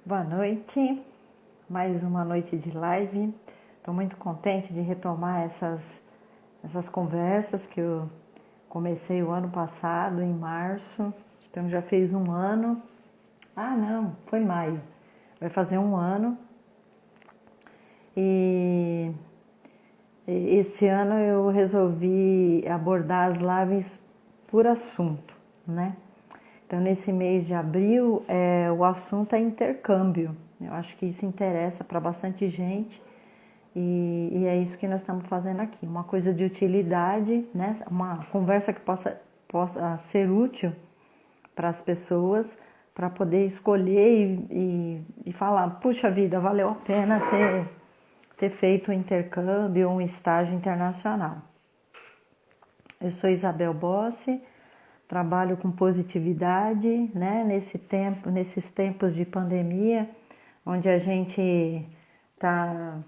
Boa noite, mais uma noite de live. Estou muito contente de retomar essas conversas que eu comecei o ano passado, em março. Então já fez um ano. Ah, não, foi maio. Vai fazer um ano. E este ano eu resolvi abordar as lives por assunto, né? Então, nesse mês de abril, o assunto é intercâmbio. Eu acho que isso interessa para bastante gente e é isso que nós estamos fazendo aqui. Uma coisa de utilidade, né? Uma conversa que possa ser útil para as pessoas, para poder escolher e falar: puxa vida, valeu a pena ter feito um intercâmbio ou um estágio internacional. Eu sou Isabel Bossi. Trabalho com positividade, né? Nesses tempos de pandemia, onde a gente está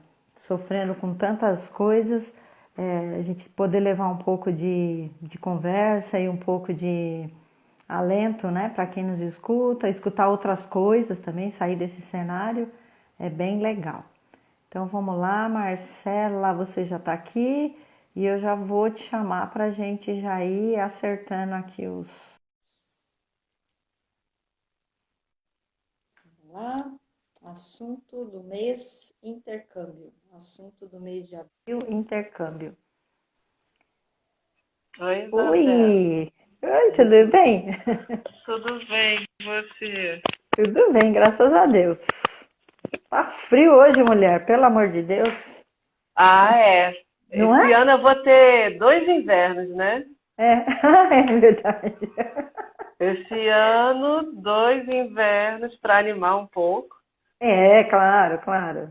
sofrendo com tantas coisas, a gente poder levar um pouco de conversa e um pouco de alento, né? Para quem nos escuta, escutar outras coisas também, sair desse cenário, é bem legal. Então vamos lá, Marcela, você já está aqui? E eu já vou te chamar para a gente já ir acertando aqui os. Vamos lá. Assunto do mês: intercâmbio. Assunto do mês de abril: intercâmbio. Oi, Isabel. Oi! Oi, tudo bem? Tudo bem com você? Tudo bem, graças a Deus. Tá frio hoje, mulher, pelo amor de Deus. Ah, é. Não Esse é? ano eu vou ter dois invernos, né? É, é verdade. Esse ano, dois invernos para animar um pouco. É, claro, claro.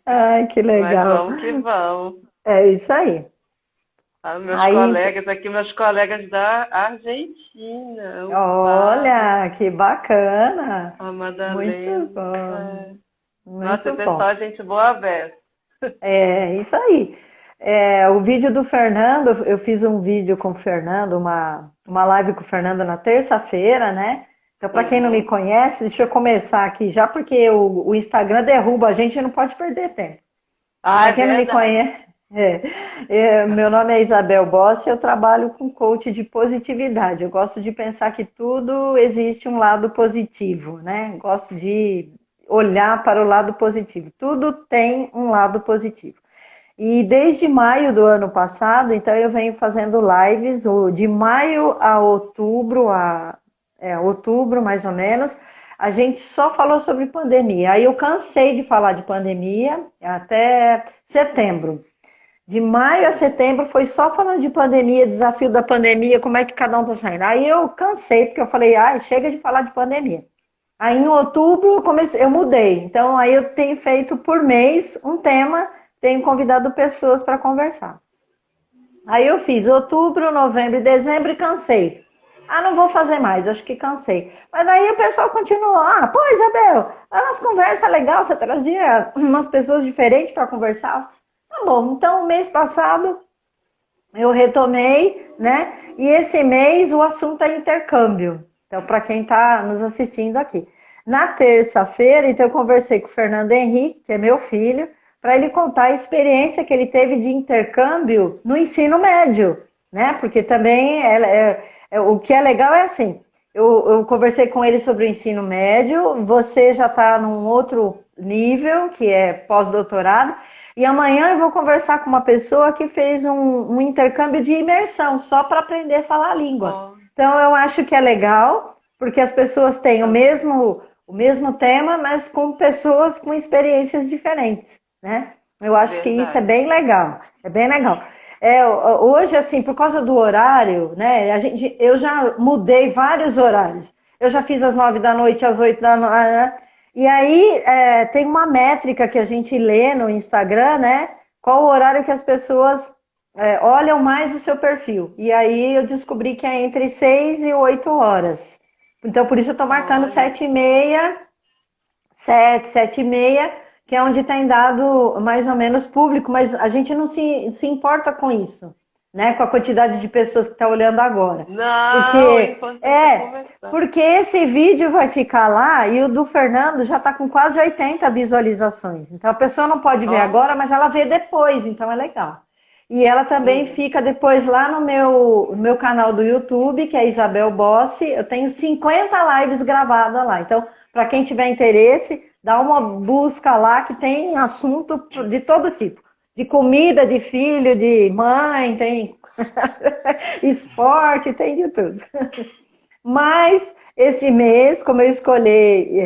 Ai, que Mas legal. vamos que vamos. É isso aí. Ah, meus Aí, colegas aqui, meus colegas da Argentina, o Pablo, olha, que bacana. a Muito Madalena. bom, É. Nossa, muito o pessoal bom. é gente boa a beça. É isso aí. O vídeo do Fernando, eu fiz um vídeo com o Fernando, uma live com o Fernando na terça-feira, né? Então, para quem não me Uhum. conhece, deixa eu começar aqui já, porque o Instagram derruba a gente, não pode perder tempo. Ah, Para é quem não me verdade. conhece, meu nome é Isabel Bossi, eu trabalho com coach de positividade. Eu gosto de pensar que tudo existe um lado positivo, né? Gosto de olhar para o lado positivo. Tudo tem um lado positivo. E desde maio do ano passado, então eu venho fazendo lives de maio a outubro, outubro mais ou menos, a gente só falou sobre pandemia. Aí eu cansei de falar de pandemia até setembro. De maio a Uhum. setembro foi só falando de pandemia, desafio da pandemia, como é que cada um tá saindo. Aí eu cansei, porque eu falei, chega de falar de pandemia. Aí em outubro eu mudei. Então aí eu tenho feito por mês um tema, tenho convidado pessoas para conversar. Aí eu fiz outubro, novembro e dezembro e cansei. Ah, não vou fazer mais, acho que cansei. Mas daí o pessoal continuou. Ah, pô, Isabel, é umas conversas legais, você trazia umas pessoas diferentes para conversar. Tá bom, então mês passado eu retomei, né? E esse mês o assunto é intercâmbio. Então, para quem está nos assistindo aqui. Na terça-feira, então, eu conversei com o Fernando Henrique, que é meu filho, para ele contar a experiência que ele teve de intercâmbio no ensino médio, né? Porque também o que é legal é assim. Eu conversei com ele sobre o ensino médio, você já está num outro nível, que é pós-doutorado, e amanhã eu vou conversar com uma pessoa que fez um intercâmbio de imersão, só para aprender a falar a língua. Ó, Então eu acho que é legal, porque as pessoas têm também. o mesmo tema, mas com pessoas com experiências diferentes, né? Eu acho que isso é Verdade. bem legal, é bem legal. Hoje, assim, por causa do horário, né? Eu já mudei vários horários. Eu já fiz às 9 da noite, às 8 da noite, né? E aí tem uma métrica que a gente lê no Instagram, né? Qual o horário que as pessoas olham mais o seu perfil. E aí eu descobri que é entre 6 e 8 horas. Então, por isso eu estou marcando Olha. 7h30, 7h30, que é onde tem dado mais ou menos público, mas a gente não se importa com isso. né? Com a quantidade de pessoas que estão olhando agora. Não, é Porque importante conversar. porque esse vídeo vai ficar lá e o do Fernando já está com quase 80 visualizações. Então a pessoa não pode ver Nossa, agora, mas ela vê depois, então é legal. E ela também uhum. fica depois lá no meu canal do YouTube, que é Isabel Bossi. Eu tenho 50 lives gravadas lá. Então, para quem tiver interesse, dá uma busca lá que tem assunto de todo tipo. De comida, de filho, de mãe, tem esporte, tem de tudo. Mas esse mês, como eu escolhi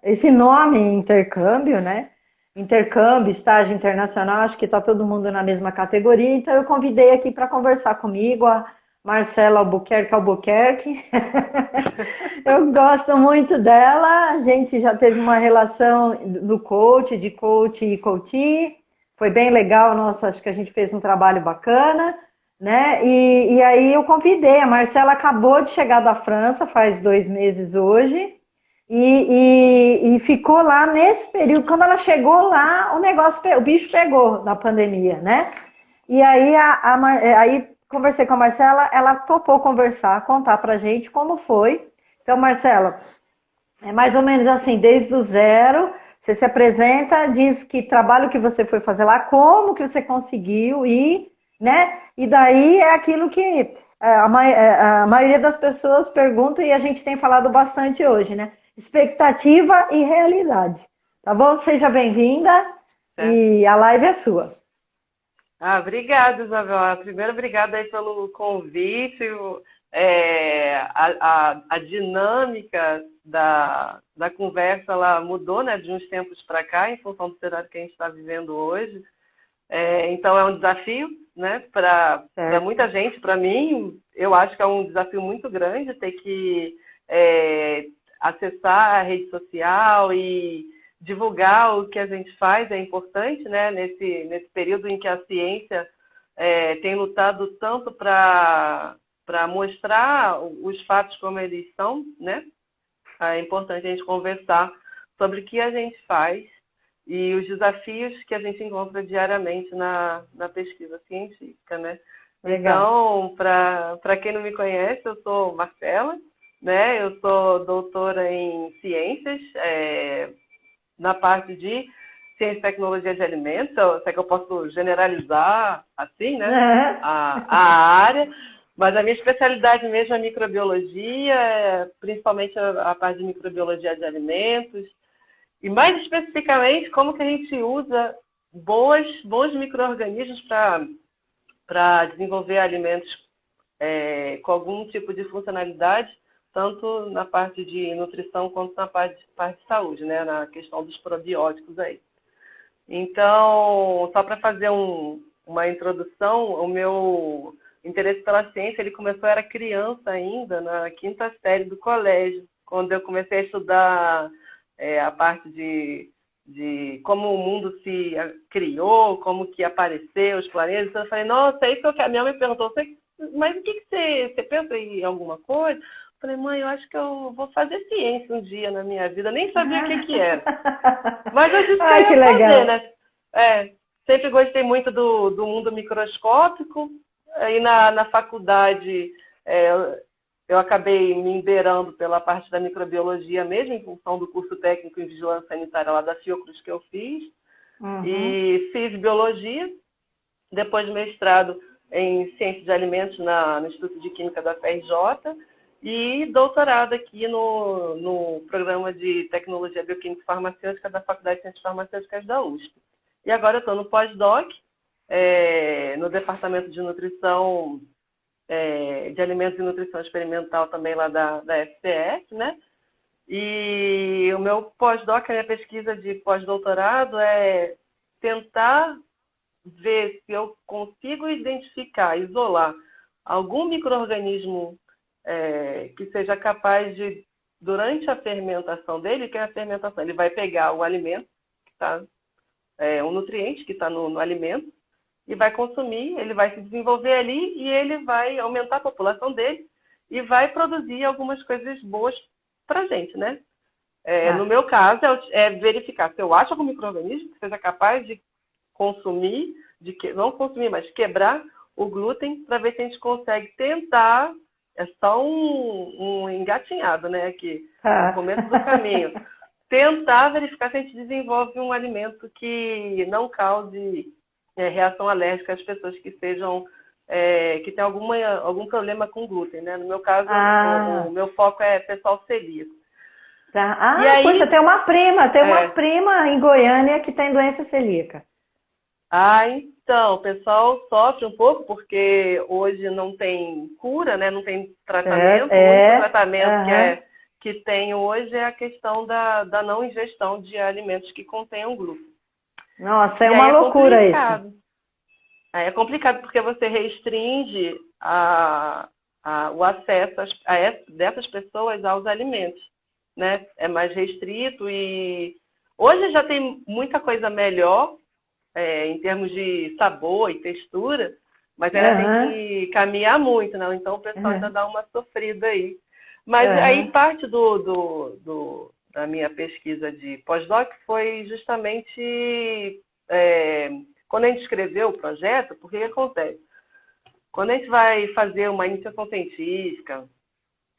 esse nome intercâmbio, né? Intercâmbio, estágio internacional, acho que está todo mundo na mesma categoria, então eu convidei aqui para conversar comigo a Marcela Albuquerque. Eu gosto muito dela, a gente já teve uma relação do coach, de coach e coachee, foi bem legal, nossa, acho que a gente fez um trabalho bacana, né? E aí eu convidei, a Marcela acabou de chegar da França, faz 2 meses hoje, e ficou lá nesse período. Quando ela chegou lá, o bicho pegou na pandemia, né? E aí, aí conversei com a Marcela, ela topou conversar, contar pra gente como foi. Então, Marcela, é mais ou menos assim, desde o zero, você se apresenta, diz que trabalho que você foi fazer lá, como que você conseguiu ir, né? E daí é aquilo que a maioria das pessoas pergunta e a gente tem falado bastante hoje, né? Expectativa e realidade. Tá bom? Seja bem-vinda Certo. e a live é sua. Obrigada, Isabel. Primeiro, obrigada aí pelo convite. A dinâmica da conversa ela mudou, né, de uns tempos para cá, em função do cenário que a gente está vivendo hoje. Então, é um desafio, né, para Certo. muita gente. Para mim, eu acho que é um desafio muito grande ter que acessar a rede social e divulgar o que a gente faz. É importante, né, nesse período em que a ciência tem lutado tanto para mostrar os fatos como eles são, né? É importante a gente conversar sobre o que a gente faz e os desafios que a gente encontra diariamente na pesquisa científica, né? Legal. Então, para quem não me conhece, eu sou Marcela, né? Eu sou doutora em ciências, na parte de ciência e tecnologia de alimentos, se é que eu posso generalizar assim, né? A área. Mas a minha especialidade mesmo é microbiologia, principalmente a parte de microbiologia de alimentos. E mais especificamente, como que a gente usa bons micro-organismos para desenvolver alimentos com algum tipo de funcionalidade, tanto na parte de nutrição quanto na parte de saúde, né? Na questão dos probióticos aí. Então, só para fazer uma introdução, o meu interesse pela ciência, ele começou, eu era criança ainda, na 5ª série do colégio, quando eu comecei a estudar a parte de como o mundo se criou, como que apareceu, os planetas. Então, eu falei, nossa, é isso que a minha mãe me perguntou, mas o que você pensa em alguma coisa? Eu falei, mãe, eu acho que eu vou fazer ciência um dia na minha vida. Nem sabia o que era. Mas eu disse que eu Ai, que ia fazer, legal. né? Sempre gostei muito do mundo microscópico. Aí na faculdade eu acabei me inteirando pela parte da microbiologia mesmo, em função do curso técnico em vigilância sanitária lá da Fiocruz que eu fiz. Uhum. E fiz biologia, depois de mestrado em ciência de alimentos no Instituto de Química da FRJ e doutorado aqui no programa de tecnologia bioquímica e farmacêutica da Faculdade de Ciências Farmacêuticas da USP. E agora eu estou no pós-doc, no departamento de nutrição, de alimentos e nutrição experimental também lá da FCS, né? E o meu pós-doc, a minha pesquisa de pós-doutorado é tentar ver se eu consigo identificar, isolar algum micro-organismo que seja capaz de, durante a fermentação dele, que é a fermentação, ele vai pegar o alimento, que está um nutriente que está no alimento, e vai consumir, ele vai se desenvolver ali e ele vai aumentar a população dele e vai produzir algumas coisas boas para a gente, né? No meu caso, é verificar se eu acho algum micro-organismo que seja capaz de consumir, não consumir, mas quebrar o glúten para ver se a gente consegue tentar, é só um engatinhado, né, aqui, no começo do caminho, tentar verificar se a gente desenvolve um alimento que não cause reação alérgica às pessoas que sejam, que tem algum problema com glúten, né? No meu caso, o meu foco é pessoal celíaco. Tá. Ah, puxa, tem uma prima em Goiânia que tem doença celíaca. Ah, então, o pessoal sofre um pouco porque hoje não tem cura, né? Não tem tratamento. O único tratamento que tem hoje é a questão da não ingestão de alimentos que contenham glúten. Nossa, é uma loucura isso. É complicado porque você restringe o acesso dessas pessoas aos alimentos, né? É mais restrito e hoje já tem muita coisa melhor em termos de sabor e textura, mas ainda tem que caminhar muito, né? Então o pessoal ainda dá uma sofrida aí. Mas aí parte da minha pesquisa de pós-doc foi justamente quando a gente escreveu o projeto, porque o que acontece? Quando a gente vai fazer uma iniciação científica,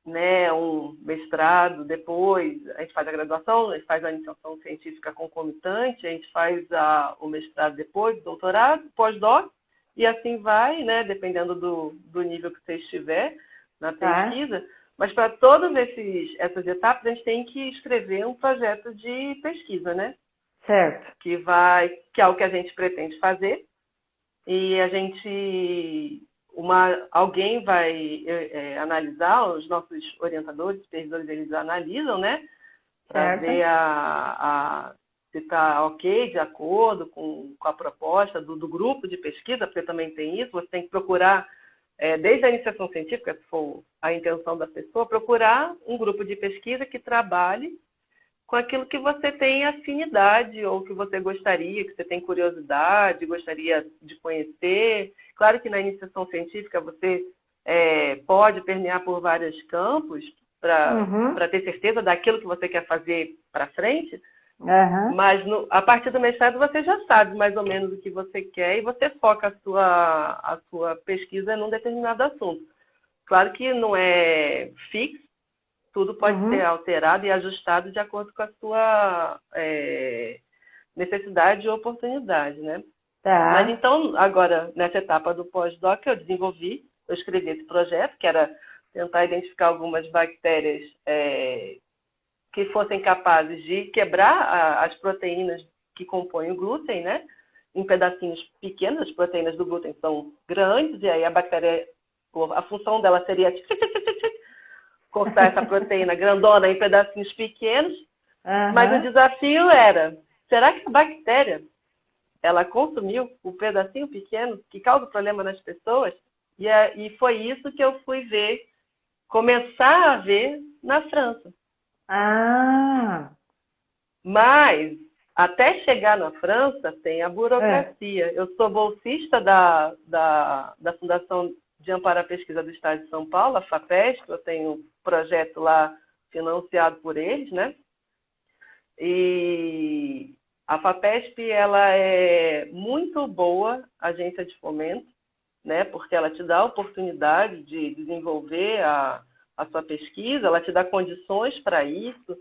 né, um mestrado, depois a gente faz a graduação, a gente faz a iniciação científica concomitante, a gente faz o mestrado depois, doutorado, pós-doc, e assim vai, né, dependendo do nível que você estiver na pesquisa. Mas para todas essas etapas, a gente tem que escrever um projeto de pesquisa, né? Certo. Que é o que a gente pretende fazer. E alguém vai analisar, os nossos orientadores, supervisores, eles analisam, né? Para ver se está ok, de acordo com a proposta do grupo de pesquisa, porque também tem isso, você tem que procurar, desde a iniciação científica, se for a intenção da pessoa, procurar um grupo de pesquisa que trabalhe com aquilo que você tem afinidade ou que você gostaria, que você tem curiosidade, gostaria de conhecer. Claro que na iniciação científica você pode permear por vários campos para ter certeza daquilo que você quer fazer para frente, mas a partir do mestrado você já sabe mais ou menos o que você quer e você foca a sua pesquisa num determinado assunto. Claro que não é fixo, tudo pode ser alterado e ajustado de acordo com a sua necessidade e oportunidade, né? Tá. Mas então, agora, nessa etapa do pós-doc, eu escrevi esse projeto, que era tentar identificar algumas bactérias que fossem capazes de quebrar as proteínas que compõem o glúten, né? Em pedacinhos pequenos, as proteínas do glúten são grandes, e aí a bactéria, a função dela seria cortar essa proteína grandona em pedacinhos pequenos, mas o desafio era, será que a bactéria, ela consumiu o pedacinho pequeno que causa problema nas pessoas? E foi isso que eu fui começar a ver na França. Mas, até chegar na França, tem a burocracia. Eu sou bolsista da Fundação de Amparo à Pesquisa do Estado de São Paulo, a FAPESP, eu tenho um projeto lá financiado por eles, né? E a FAPESP, ela é muito boa agência de fomento, né? Porque ela te dá a oportunidade de desenvolver a sua pesquisa, ela te dá condições para isso,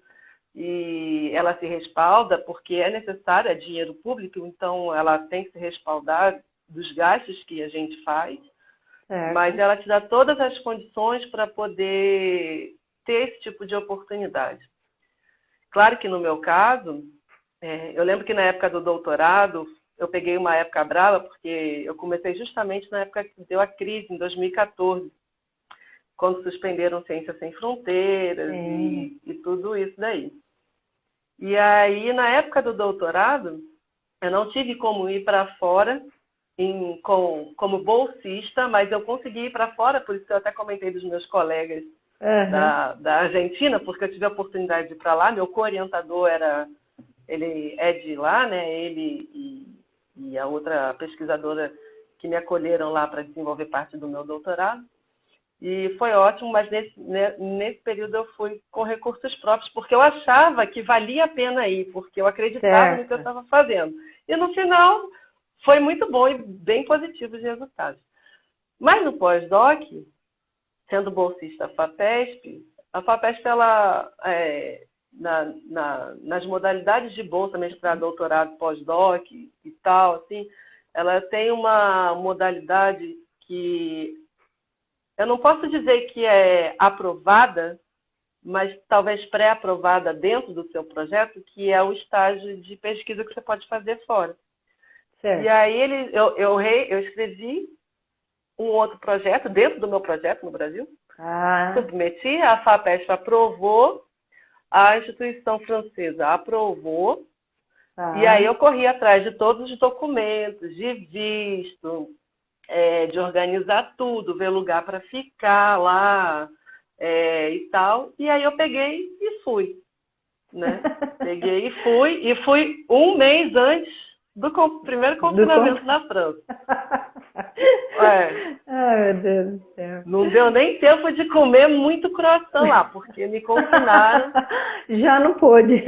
e ela se respalda porque é necessário, é dinheiro público, então ela tem que se respaldar dos gastos que a gente faz. Certo. Mas ela te dá todas as condições para poder ter esse tipo de oportunidade. Claro que no meu caso, eu lembro que na época do doutorado, eu peguei uma época brava, porque eu comecei justamente na época que deu a crise, em 2014, quando suspenderam Ciências Sem Fronteiras e tudo isso daí. E aí, na época do doutorado, eu não tive como ir para fora, como bolsista, mas eu consegui ir para fora, por isso que eu até comentei dos meus colegas da Argentina, porque eu tive a oportunidade de ir para lá. Meu co-orientador ele é de lá, né? Ele e a outra pesquisadora que me acolheram lá para desenvolver parte do meu doutorado. E foi ótimo, mas nesse período eu fui com recursos próprios, porque eu achava que valia a pena ir, porque eu acreditava no que eu estava fazendo. E no final foi muito bom e bem positivo os resultados. Mas no pós-doc, sendo bolsista a FAPESP ela, nas modalidades de bolsa, mestrado, doutorado, pós-doc e tal, assim, ela tem uma modalidade que eu não posso dizer que é aprovada, mas talvez pré-aprovada dentro do seu projeto, que é o estágio de pesquisa que você pode fazer fora. Certo. E aí eu escrevi um outro projeto dentro do meu projeto no Brasil, submeti, a FAPESP aprovou, a instituição francesa aprovou, e aí eu corri atrás de todos os documentos, de visto, de organizar tudo, ver lugar para ficar lá e tal. E aí eu peguei e fui, né? Peguei e fui um mês antes do primeiro confinamento na França. Ai, meu Deus do céu. Não deu nem tempo de comer muito croissant lá, porque me confinaram. Já não pôde.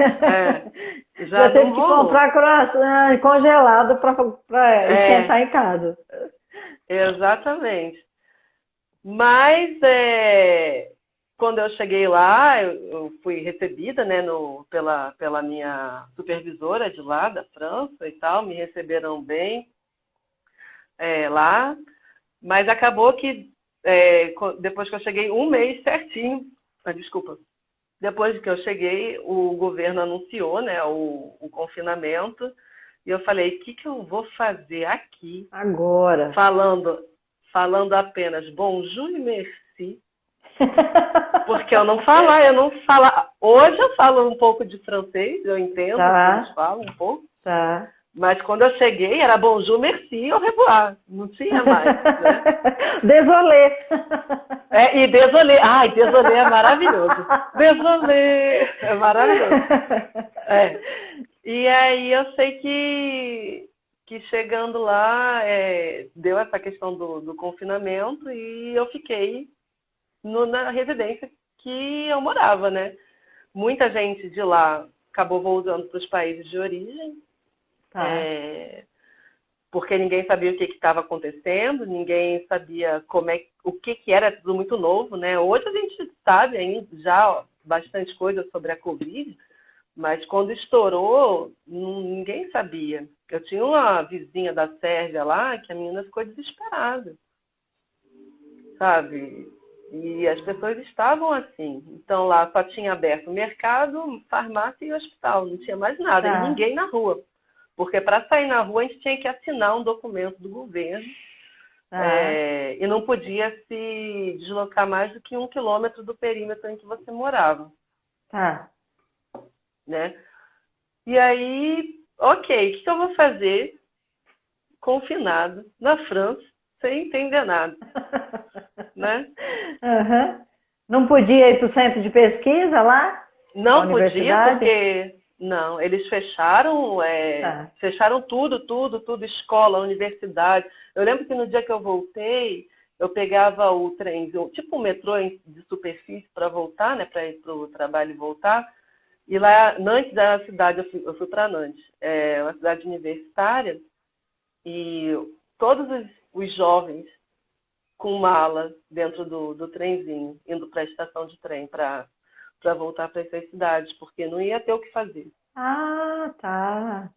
Já teve que comprar croissant congelado para esquentar em casa. Exatamente. Mas quando eu cheguei lá, eu fui recebida, né, pela minha supervisora de lá, da França e tal, me receberam bem lá, mas acabou que depois que eu cheguei um mês certinho, depois que eu cheguei, o governo anunciou, né, o confinamento, e eu falei, o que eu vou fazer aqui? Agora. Falando apenas bonjour e merci, porque eu não falo. Hoje eu falo um pouco de francês, eu entendo, eles falam um pouco. Tá. Mas quando eu cheguei, era bonjour, merci, au revoir. Não tinha mais, né? Désolé. E désolé. Ai, désolé é maravilhoso. Désolé é maravilhoso. E aí eu sei que chegando lá, deu essa questão do confinamento e eu fiquei na residência que eu morava, né? Muita gente de lá acabou voltando para os países de origem, porque ninguém sabia o que estava acontecendo, ninguém sabia o que era, tudo muito novo, né? Hoje a gente sabe ainda já bastante coisa sobre a Covid, mas quando estourou, ninguém sabia. Eu tinha uma vizinha da Sérvia lá que a menina ficou desesperada, sabe? E as pessoas estavam assim. Então lá só tinha aberto mercado, farmácia e hospital, não tinha mais nada, e ninguém na rua. Porque para sair na rua a gente tinha que assinar um documento do governo e não podia se deslocar mais do que 1 quilômetro do perímetro em que você morava. Né? E aí, ok, o que eu vou fazer confinado na França sem entender nada? Né? Não podia ir para o centro de pesquisa lá? Não podia, porque eles fecharam, fecharam tudo, escola, universidade. Eu lembro que no dia que eu voltei, eu pegava o trem, tipo um metrô de superfície para voltar, né, para ir para o trabalho e voltar. E lá, Nantes era a cidade, eu fui para Nantes, uma cidade universitária, e todos os jovens com mala dentro do trenzinho, indo para a estação de trem para voltar para essas cidades, porque não ia ter o que fazer. Tá.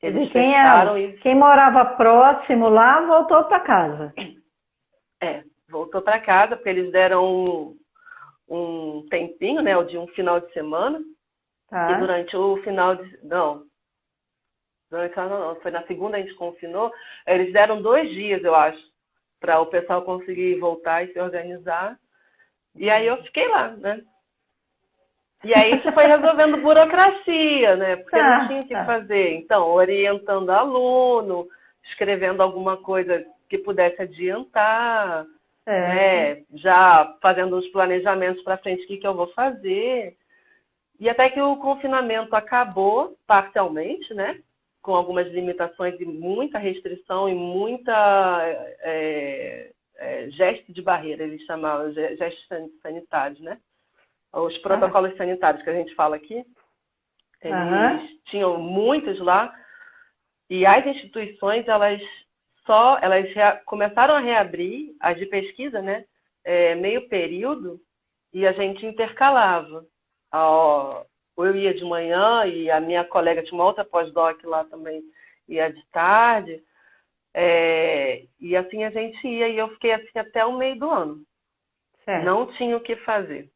Eles fecharam isso. Quem morava próximo lá voltou para casa. Voltou para casa, porque eles deram um tempinho, né, de um final de semana. E durante o final de... foi na segunda a gente confinou. Eles deram 2 dias, eu acho, para o pessoal conseguir voltar e se organizar. E aí eu fiquei lá, né? E aí a gente foi resolvendo burocracia, né? Porque não tinha o que fazer. Então, orientando aluno, escrevendo alguma coisa que pudesse adiantar, né? Já fazendo os planejamentos para frente, o que eu vou fazer. E até que o confinamento acabou, parcialmente, né? Com algumas limitações e muita restrição e muita gesto de barreira, eles chamavam, gestos sanitários, né? Os protocolos sanitários que a gente fala aqui, eles tinham muitos lá, e as instituições, elas elas começaram a reabrir as de pesquisa, né? Meio período, e a gente intercalava. Eu ia de manhã e a minha colega tinha uma outra pós-doc lá também, ia de tarde. E assim a gente ia, e eu fiquei assim até o meio do ano. Certo. Não tinha o que fazer,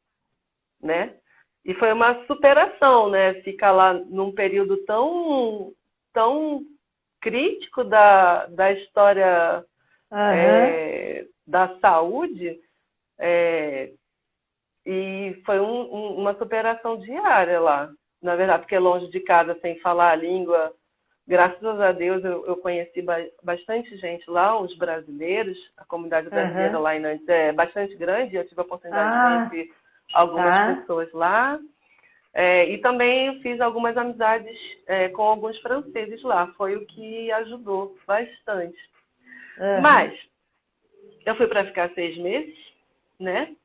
né? E foi uma superação, né? Ficar lá num período tão crítico da história da saúde, e foi uma superação diária lá, na verdade, porque longe de casa, sem falar a língua, graças a Deus eu conheci bastante gente lá, os brasileiros, a comunidade brasileira lá em Nantes é bastante grande, eu tive a oportunidade de conhecer algumas pessoas lá. E também fiz algumas amizades com alguns franceses lá. Foi o que ajudou bastante. Mas eu fui para ficar 6 meses, né?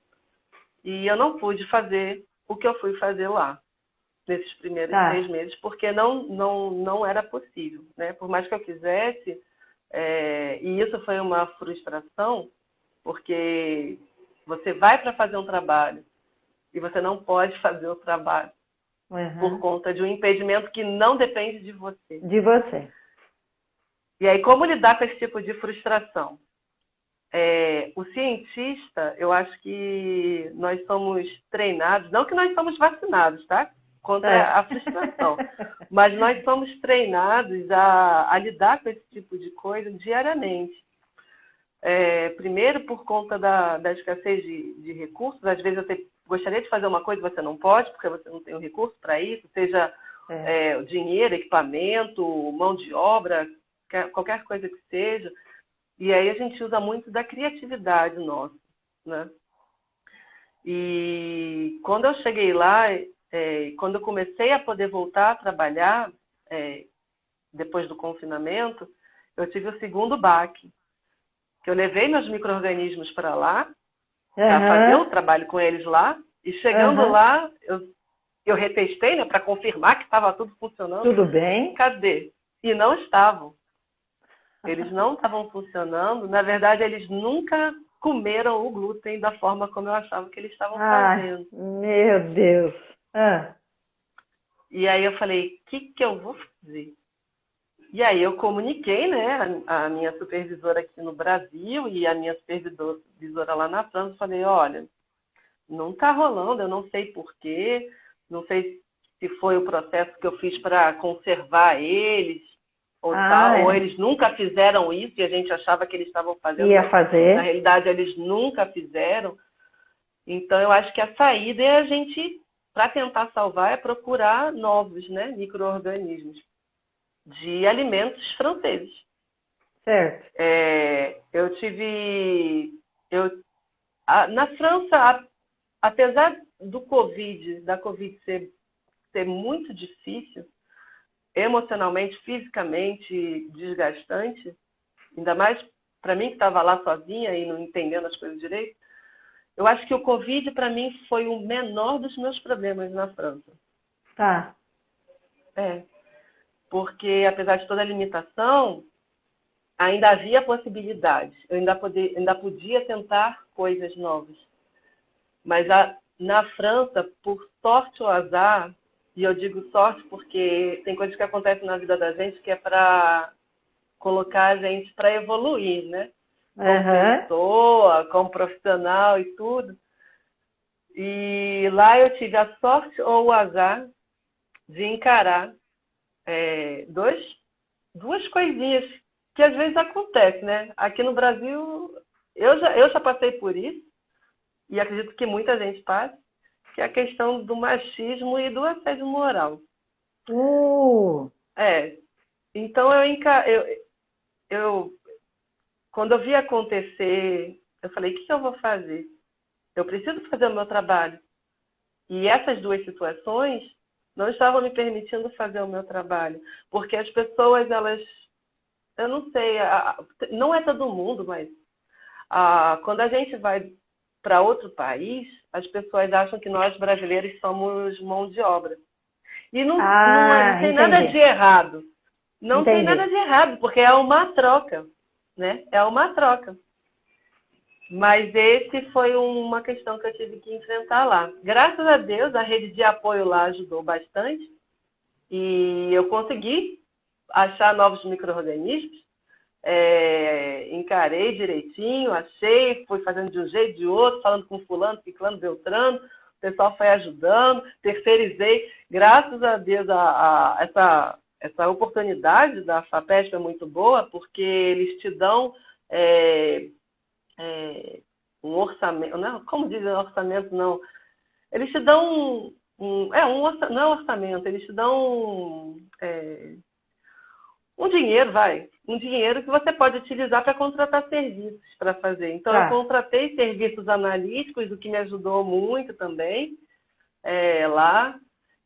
E eu não pude fazer o que eu fui fazer lá, nesses primeiros 6 meses, porque não era possível, né? Por mais que eu quisesse, e isso foi uma frustração, porque você vai para fazer um trabalho, e você não pode fazer o trabalho por conta de um impedimento que não depende de você. De você. E aí, como lidar com esse tipo de frustração? O cientista, eu acho que nós somos treinados, não que nós somos vacinados, tá? Contra a frustração. Mas nós somos treinados a lidar com esse tipo de coisa diariamente. Primeiro, por conta da escassez de recursos, às vezes você gostaria de fazer uma coisa e você não pode, porque você não tem o recurso para isso, seja dinheiro, equipamento, mão de obra, qualquer coisa que seja. E aí a gente usa muito da criatividade nossa, né? E quando eu cheguei lá, quando eu comecei a poder voltar a trabalhar, depois do confinamento, eu tive o segundo baque. Que eu levei meus micro-organismos para lá, para fazer o trabalho com eles lá, e chegando lá, eu retestei, né, para confirmar que estava tudo funcionando. Tudo bem? Cadê? E não estavam. Eles não estavam funcionando. Na verdade, eles nunca comeram o glúten da forma como eu achava que eles estavam fazendo. Meu Deus! E aí eu falei, o que eu vou fazer? E aí eu comuniquei, né, a minha supervisora aqui no Brasil e a minha supervisora lá na França. Falei, olha, não está rolando, eu não sei porquê, não sei se foi o processo que eu fiz para conservar eles ou tal, ou eles nunca fizeram isso e a gente achava que eles estavam fazendo. Ia fazer. Na realidade, eles nunca fizeram. Então, eu acho que a saída é a gente, para tentar salvar, é procurar novos, né, micro-organismos de alimentos franceses. Certo. Na França, apesar da Covid ser muito difícil, emocionalmente, fisicamente desgastante, ainda mais para mim que estava lá sozinha e não entendendo as coisas direito, eu acho que o Covid, para mim, foi o menor dos meus problemas na França. Tá. Porque, apesar de toda a limitação, ainda havia possibilidades. Eu ainda podia tentar coisas novas. Mas na França, por sorte ou azar, e eu digo sorte porque tem coisas que acontecem na vida da gente que é para colocar a gente para evoluir, né? Como pessoa, como profissional e tudo. E lá eu tive a sorte ou o azar de encarar duas coisinhas que às vezes acontecem, né? Aqui no Brasil, eu já passei por isso, e acredito que muita gente passe, que é a questão do machismo e do assédio moral. Então, quando eu vi acontecer, eu falei, o que eu vou fazer? Eu preciso fazer o meu trabalho. E essas duas situações não estavam me permitindo fazer o meu trabalho. Porque as pessoas, eu não sei, não é todo mundo, mas quando a gente vai para outro país, as pessoas acham que nós brasileiros somos mão de obra. E não tem nada de errado. Não tem nada de errado, porque é uma troca. né? É uma troca. Mas esse foi uma questão que eu tive que enfrentar lá. Graças a Deus, a rede de apoio lá ajudou bastante e eu consegui achar novos micro-organismos. Encarei direitinho, achei, fui fazendo de um jeito, de outro, falando com fulano, ciclano, beltrano, o pessoal foi ajudando, terceirizei. Graças a Deus, essa oportunidade da FAPESP é muito boa, porque eles te dão um orçamento, não, como dizem orçamento, não. Eles te dão não é orçamento, eles te dão um dinheiro, um dinheiro que você pode utilizar para contratar serviços para fazer. Então, eu contratei serviços analíticos, o que me ajudou muito também lá.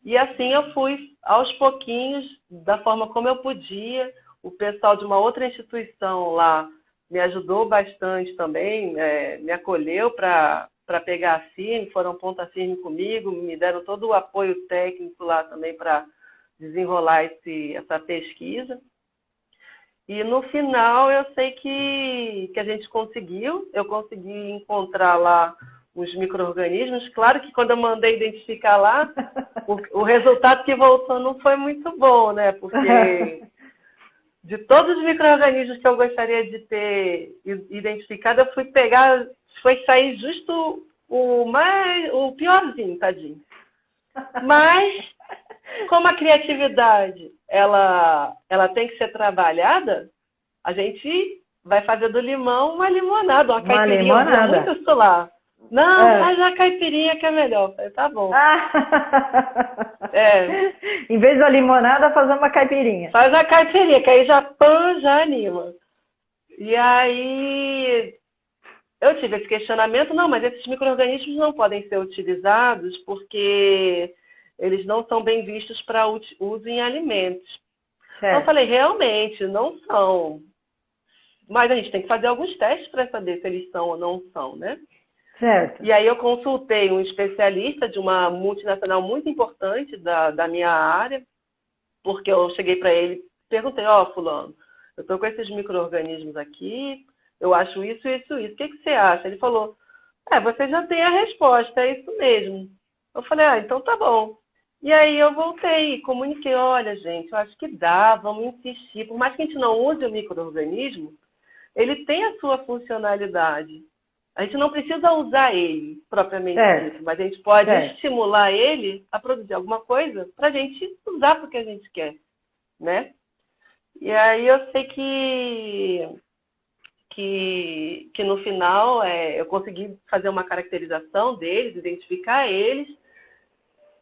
E assim eu fui, aos pouquinhos, da forma como eu podia. O pessoal de uma outra instituição lá me ajudou bastante também, me acolheu para pegar a firme, foram ponta firme comigo, me deram todo o apoio técnico lá também para desenrolar essa pesquisa. E no final eu sei que a gente conseguiu, eu consegui encontrar lá os micro-organismos. Claro que quando eu mandei identificar lá, o resultado que voltou não foi muito bom, né? Porque de todos os micro-organismos que eu gostaria de ter identificado, eu foi sair justo o piorzinho, tadinho. Mas, como a criatividade ela tem que ser trabalhada, a gente vai fazer do limão uma limonada, uma caipirinha. Eu via muito isso lá. Não, faz a caipirinha que é melhor. Eu falei, tá bom. Em vez da limonada, fazer uma caipirinha. Faz a caipirinha, que aí já anima. E aí eu tive esse questionamento, não, mas esses micro-organismos não podem ser utilizados porque eles não são bem vistos para uso em alimentos. Então eu falei, realmente, não são. Mas a gente tem que fazer alguns testes para saber se eles são ou não são, né? Certo. E aí eu consultei um especialista de uma multinacional muito importante da minha área, porque eu cheguei para ele, perguntei, fulano, eu estou com esses micro-organismos aqui, eu acho isso, isso, isso. O que você acha? Ele falou, você já tem a resposta, é isso mesmo. Eu falei, então tá bom. E aí eu voltei e comuniquei, olha, gente, eu acho que dá, vamos insistir. Por mais que a gente não use o micro-organismo, ele tem a sua funcionalidade. A gente não precisa usar ele propriamente dito, mas a gente pode estimular ele a produzir alguma coisa para a gente usar para o que a gente quer, né? E aí eu sei que no final eu consegui fazer uma caracterização deles, identificar eles,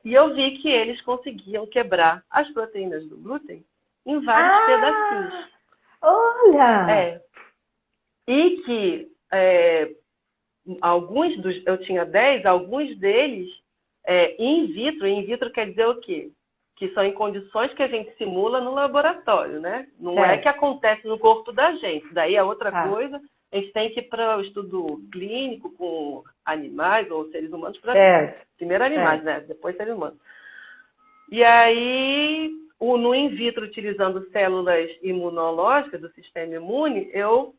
e eu vi que eles conseguiam quebrar as proteínas do glúten em vários pedacinhos. Olha! E que eu tinha 10, alguns deles in vitro quer dizer o quê? Que são em condições que a gente simula no laboratório, né? Não é que acontece no corpo da gente. Daí é outra coisa, a gente tem que ir para o estudo clínico com animais ou seres humanos, primeiro animais, né? Depois seres humanos. E aí, no in vitro, utilizando células imunológicas do sistema imune, eu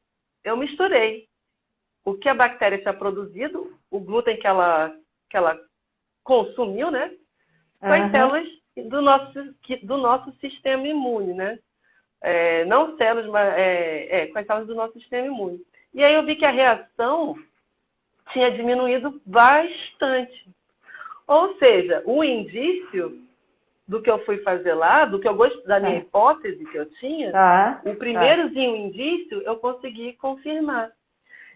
misturei o que a bactéria tinha produzido, o glúten que ela consumiu, né? Com as células do nosso sistema imune, né? Não células, mas com as células do nosso sistema imune. E aí eu vi que a reação tinha diminuído bastante. Ou seja, o indício do que eu fui fazer lá, da minha hipótese que eu tinha, o primeirozinho indício eu consegui confirmar.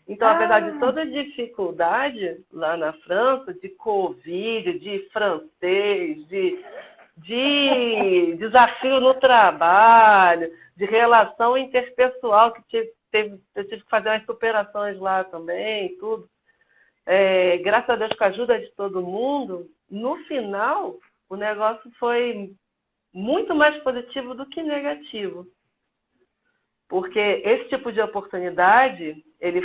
Então, apesar de toda a dificuldade lá na França, de Covid, de francês, de desafio no trabalho, de relação interpessoal, que eu tive que fazer umas superações lá também, tudo. Graças a Deus, com a ajuda de todo mundo, no final, o negócio foi muito mais positivo do que negativo. Porque esse tipo de oportunidade, esse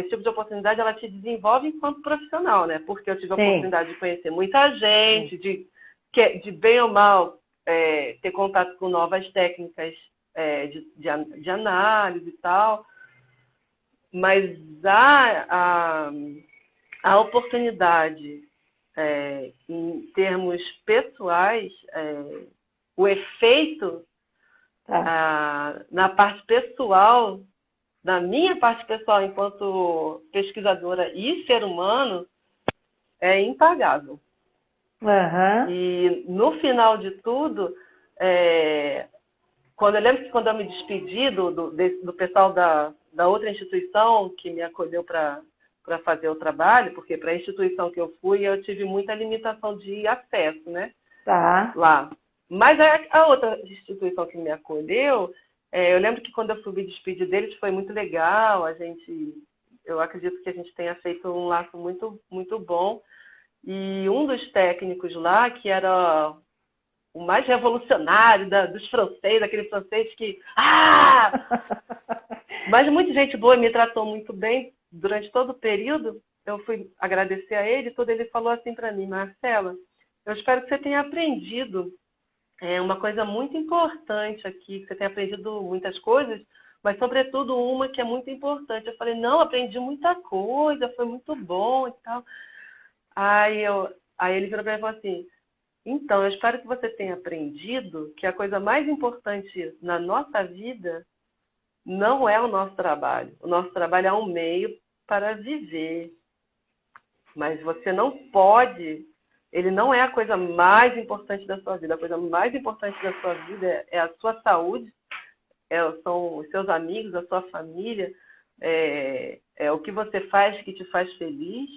tipo de oportunidade, ela te desenvolve enquanto profissional, né? Porque eu tive a oportunidade de conhecer muita gente, de bem ou mal ter contato com novas técnicas de análise e tal, mas a oportunidade, em termos pessoais, o efeito na parte pessoal, na minha parte pessoal enquanto pesquisadora e ser humano, é impagável. Uhum. E no final de tudo, eu lembro que quando eu me despedi do pessoal da outra instituição que me acolheu para fazer o trabalho, porque para a instituição que eu fui, eu tive muita limitação de acesso, né? Tá. Lá. Mas a outra instituição que me acolheu, eu lembro que quando eu fui me despedir deles foi muito legal. Eu acredito que a gente tenha feito um laço muito, muito bom. E um dos técnicos lá, que era o mais revolucionário dos franceses, aquele francês que... Mas muita gente boa, me tratou muito bem durante todo o período. Eu fui agradecer a ele, ele falou assim para mim: Marcela, eu espero que você tenha aprendido uma coisa muito importante aqui, que você tenha aprendido muitas coisas, mas sobretudo uma que é muito importante. Eu falei: não, aprendi muita coisa, foi muito bom e tal. Aí ele virou para mim e falou assim: então, eu espero que você tenha aprendido que a coisa mais importante na nossa vida não é o nosso trabalho. O nosso trabalho é um meio para viver. Mas você não pode... Ele não é a coisa mais importante da sua vida. A coisa mais importante da sua vida é a sua saúde, são os seus amigos, a sua família, é o que você faz que te faz feliz.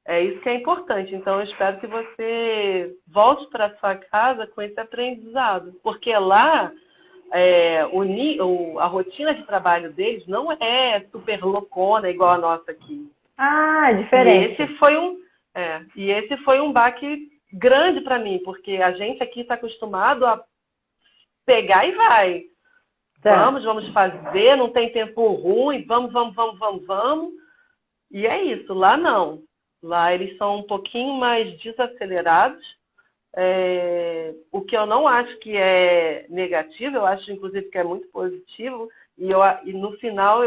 É isso que é importante. Então, eu espero que você volte para sua casa com esse aprendizado. Porque lá, a rotina de trabalho deles não é super loucona igual a nossa aqui. Diferente. E esse foi um baque grande para mim, porque a gente aqui está acostumado a pegar e vai. Tá. Vamos fazer, não tem tempo ruim, vamos. E é isso, lá não. Lá eles são um pouquinho mais desacelerados, o que eu não acho que é negativo, eu acho inclusive que é muito positivo, e no final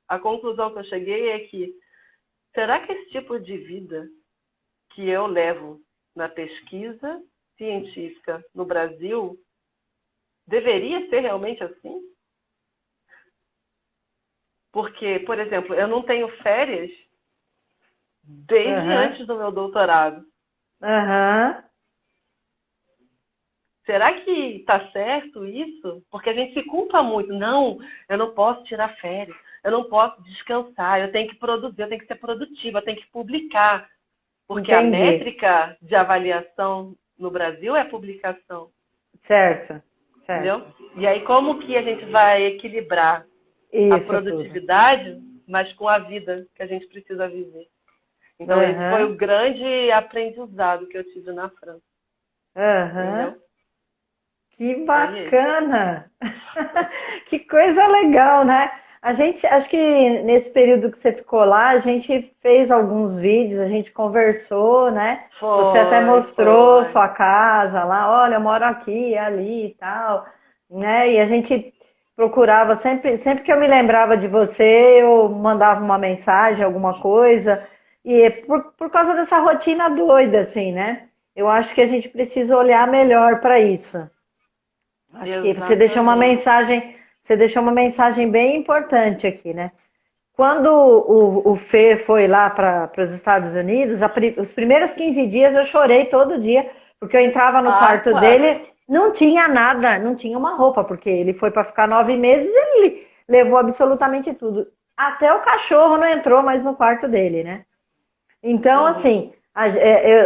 a conclusão que eu cheguei é que será que esse tipo de vida que eu levo na pesquisa científica no Brasil deveria ser realmente assim? Porque, por exemplo, eu não tenho férias desde antes do meu doutorado. Será que está certo isso? Porque a gente se culpa muito. Não, eu não posso tirar férias, eu não posso descansar, eu tenho que produzir, eu tenho que ser produtiva, eu tenho que publicar. Porque Entendi. a métrica de avaliação no Brasil é publicação. Certo. Entendeu? E aí como que a gente vai equilibrar a produtividade, mas com a vida que a gente precisa viver? Então, esse foi o grande aprendizado que eu tive na França. Entendeu? Que bacana! Que coisa legal, né? Acho que nesse período que você ficou lá, a gente fez alguns vídeos, a gente conversou, né? Você até mostrou sua casa lá, olha, eu moro aqui, ali e tal, né? E a gente procurava, sempre que eu me lembrava de você, eu mandava uma mensagem, alguma coisa, e por causa dessa rotina doida, assim, né? Eu acho que a gente precisa olhar melhor para isso. Acho que você deixou uma mensagem bem importante aqui, né? Quando o Fê foi lá para os Estados Unidos, os primeiros 15 dias eu chorei todo dia, porque eu entrava no quarto dele, não tinha nada, não tinha uma roupa, porque ele foi para ficar 9 meses, ele levou absolutamente tudo. Até o cachorro não entrou mais no quarto dele, né? Então, assim,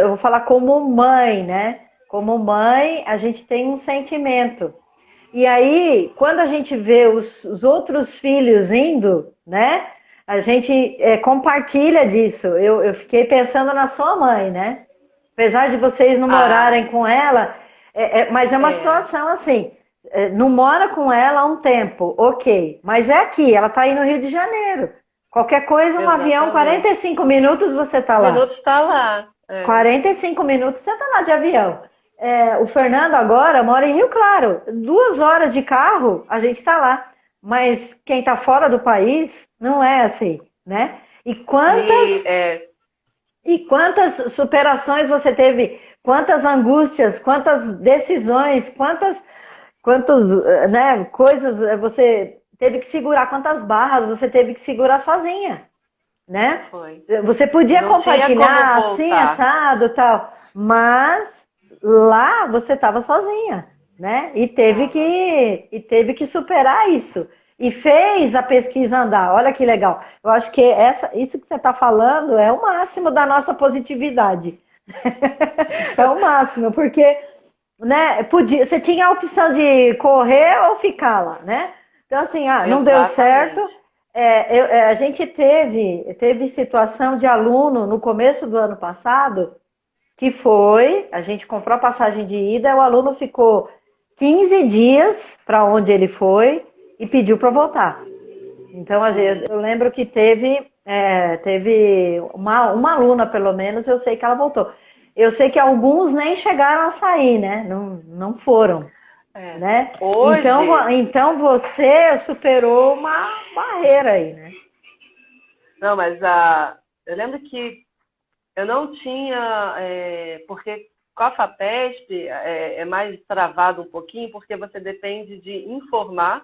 eu vou falar como mãe, né? Como mãe, a gente tem um sentimento. E aí, quando a gente vê os outros filhos indo, né? A gente compartilha disso. Eu fiquei pensando na sua mãe, né? Apesar de vocês não morarem com ela, mas é uma situação assim, não mora com ela há um tempo, ok. Mas é aqui, ela está aí no Rio de Janeiro. Qualquer coisa, um avião, 45 minutos você está lá. 45 minutos está lá. 45 minutos você está lá de avião. o Fernando agora mora em Rio Claro. 2 horas de carro, a gente está lá. Mas quem está fora do país não é assim, né? E E, quantas superações você teve, quantas angústias, quantas decisões, né, coisas você teve que segurar, quantas barras você teve que segurar sozinha, né? foi. Você podia Não tinha como compartilhar assim, voltar. assado, tal, mas lá você estava sozinha, né? Tava. E teve que superar isso. E fez a pesquisa andar. Olha que legal. Eu acho que isso que você está falando é o máximo da nossa positividade. É o máximo, porque, né, você tinha a opção de correr ou ficar lá, né? Então, assim, não deu certo. Exatamente. A gente teve situação de aluno no começo do ano passado que a gente comprou a passagem de ida, o aluno ficou 15 dias para onde ele foi e pediu para voltar. Então, eu lembro que teve uma aluna, pelo menos, eu sei que ela voltou. Eu sei que alguns nem chegaram a sair, né? Não, não foram, É. né? Hoje, Então você superou uma barreira aí, né? não, mas eu lembro que eu não tinha, porque com a FAPESP é mais travado um pouquinho, porque você depende de informar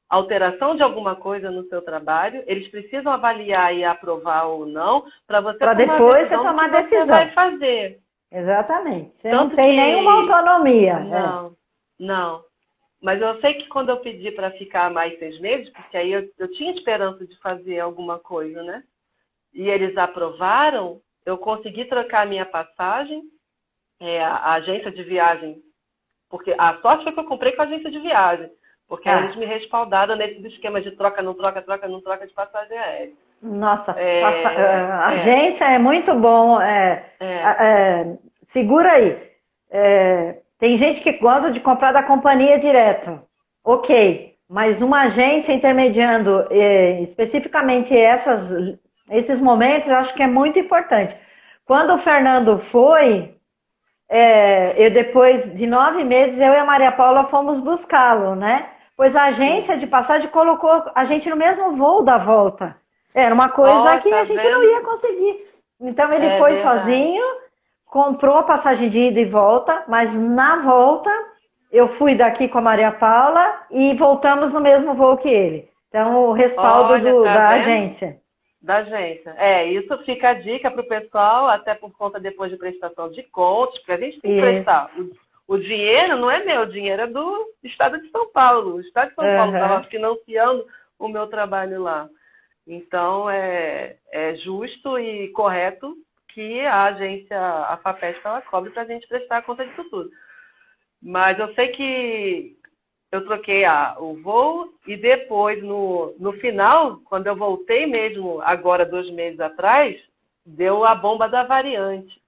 alteração de alguma coisa no seu trabalho, eles precisam avaliar e aprovar ou não, para você Para tomar a depois você decisão do tomar que a você vai decisão. fazer. Exatamente. Você não Tanto tem nenhuma que, autonomia. não, não. Mas eu sei que quando eu pedi para ficar mais 6 meses, porque aí eu tinha esperança de fazer alguma coisa, né? E eles aprovaram, eu consegui trocar a minha passagem, a agência de viagem, porque a sorte foi que eu comprei com a agência de viagem, porque aí eles Ah, me respaldaram nesse esquema de troca, não troca, troca, não troca de passagem aérea. nossa, É, é, agência é muito bom. é. Segura aí. Tem gente que gosta de comprar da companhia direto. Ok, mas uma agência intermediando especificamente esses momentos, eu acho que é muito importante. Quando o Fernando foi, depois de 9 meses, eu e a Maria Paula fomos buscá-lo, né? Pois a agência de Uhum. passagem colocou a gente no mesmo voo da volta. Era uma coisa Ó, que tá a gente não vendo? ia conseguir. Então ele É foi verdade. sozinho, comprou a passagem de ida e volta, mas na volta eu fui daqui com a Maria Paula e voltamos no mesmo voo que ele. Então o respaldo Olha, tá da vendo? agência. Da agência. Isso fica a dica para o pessoal, até por conta depois de prestação de contas, porque a gente tem que Isso. prestar. O dinheiro não é meu, o dinheiro é do Estado de São Paulo. O Estado de São Paulo estava Uhum. financiando o meu trabalho lá. Então, é justo e correto que a agência, a FAPESP, ela cobre para a gente prestar a conta disso tudo. Mas eu sei que eu troquei o voo e depois, no final, quando eu voltei mesmo, agora 2 meses atrás, deu a bomba da variante.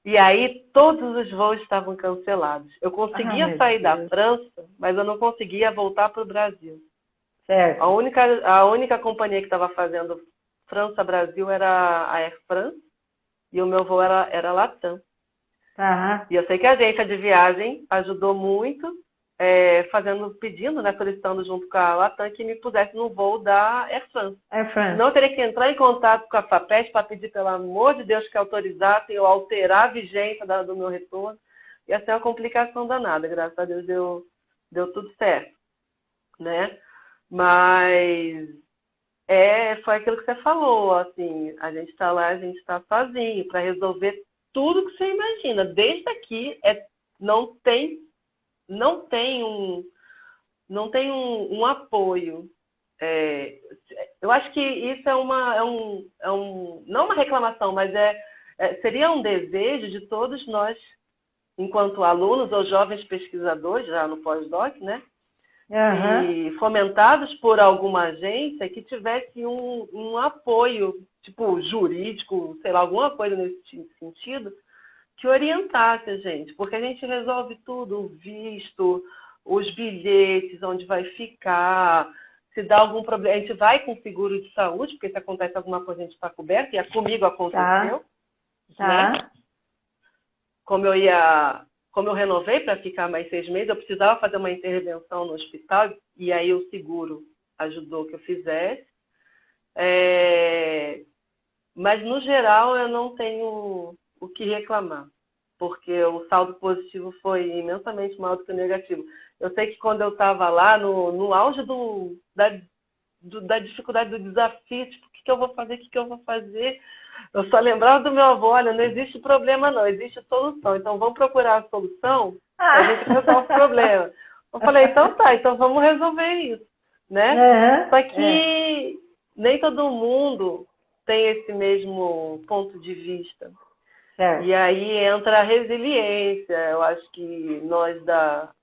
E aí todos os voos estavam cancelados. Eu Ah, conseguia meu sair da Deus. França, mas eu não conseguia voltar para o Brasil. A Certo. única, a única companhia que estava fazendo França-Brasil era a Air France e o meu voo era Latam. Tá. E eu sei que a agência de viagem ajudou muito, pedindo, né, solicitando junto com a Latam que me pusesse no voo da Air France. Air Senão eu France. teria que entrar em contato com a FAPESP para pedir, pelo amor de Deus, que autorizassem ou alterar a vigência do meu retorno. Ia ser uma complicação danada. Graças a Deus deu tudo certo, né? Mas foi aquilo que você falou, assim, a gente está lá, a gente está sozinho para resolver tudo que você imagina. Desde aqui não tem, não tem um, não tem um apoio. É, eu acho que isso não uma reclamação, mas seria um desejo de todos nós, enquanto alunos ou jovens pesquisadores, já no pós-doc, né? Aham. Que fomentados por alguma agência que tivesse um apoio, tipo, jurídico, sei lá, alguma coisa nesse sentido, que orientasse a gente, porque a gente resolve tudo, o visto, os bilhetes, onde vai ficar, se dá algum problema, a gente vai com seguro de saúde, porque se acontece alguma coisa a gente está coberto, e comigo Tá. aconteceu, né? Tá. como eu renovei para ficar mais 6 meses, eu precisava fazer uma intervenção no hospital, e aí o seguro ajudou que eu fizesse. Mas, no geral, eu não tenho o que reclamar, porque o saldo positivo foi imensamente maior do que o negativo. Eu sei que quando eu estava lá, no auge da dificuldade, do desafio, tipo, o que eu vou fazer, o que eu vou fazer, eu só lembrava do meu avô: olha, não existe problema não, existe solução, então vamos procurar a solução, a gente resolve o problema. Eu falei: então tá, então vamos resolver isso, né? Só que nem todo mundo tem esse mesmo ponto de vista. Certo. E aí entra a resiliência. Eu acho que nós da